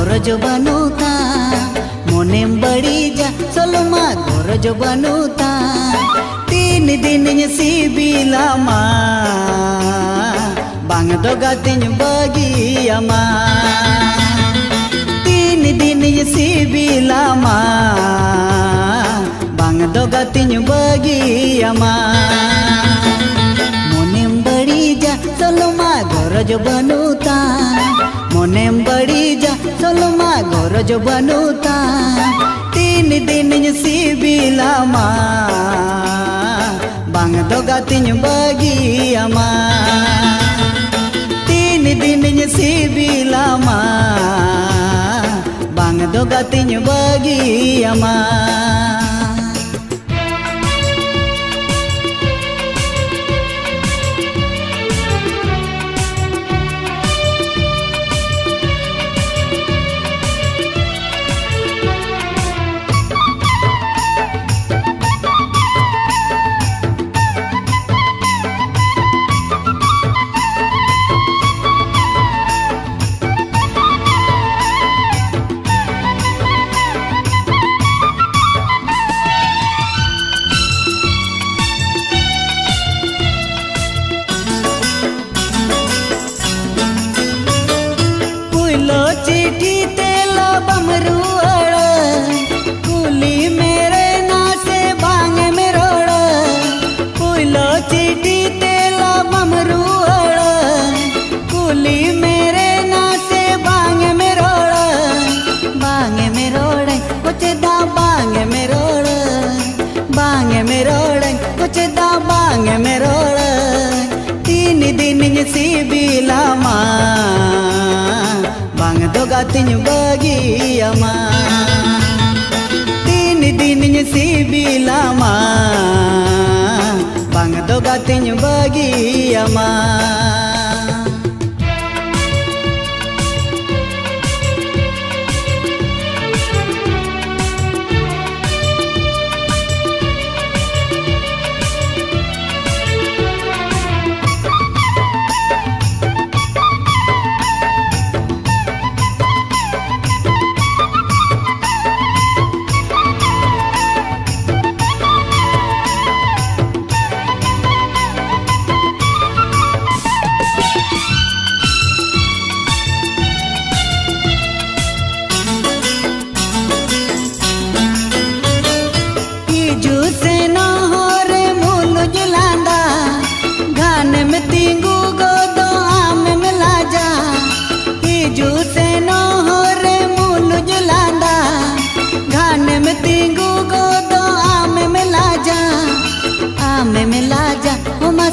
गरज बनुता मोनेम बड़ी जा सोलमा गरज बनुता तीन दिन सिबिला मा बांग दो गातिन बगिया मा तीन दिन सिबिला मा बांग दो गातिन बगिया मा मोनेम बड़ी जा सोलमा गरज बनुता मोनेम बड़ी जा सोलमा गरज बनुता तीन दिन सिबिला मा बांग दो गातिन बगिया मा तीन दिन सिबिला मा बांग दो गातिन बगिया मा चिट्ठी तेला बमरुअड़ कुली मेरे ना से बांगे में रोड़ पुलो चिट्ठी तेला बमरुअड़ कुली मेरे ना से बांगे में रोड़ कुछ दा बांगे में रोड़ कुछ दा बांगे में रोड़ तीन दिन सिबिला मा बांग दो गातिन बगिया मा तीन दिन सिबिला मा बांग दो गातिन बगिया मा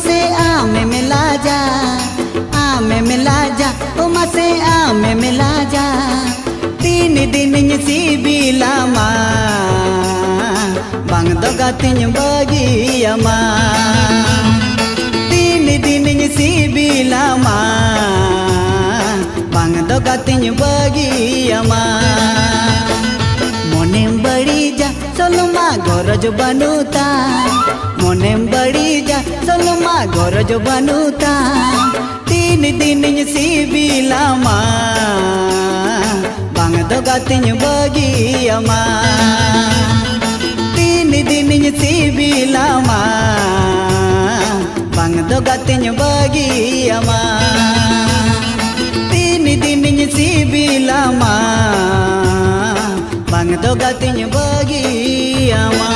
से आमे मिला जा उमा से आमे मिला जा तीन दिन सिबिला मा बांग दो गातिन बगिया मा तीन दिन सिबिला मा बांग दो गातिन बगिया मा मोनेम बड़ी जा सोलमा गरज बनुता मोनेम बड़ी जा सोलमा गरज बनुता तीन दिन सिबिला मा बांग दो गातिन बगिया मा तीन दिन सिबिला मा बांग दो गातिन बगिया मा तीन दिन सिबिला मा बांग दो गातिन बगिया मा।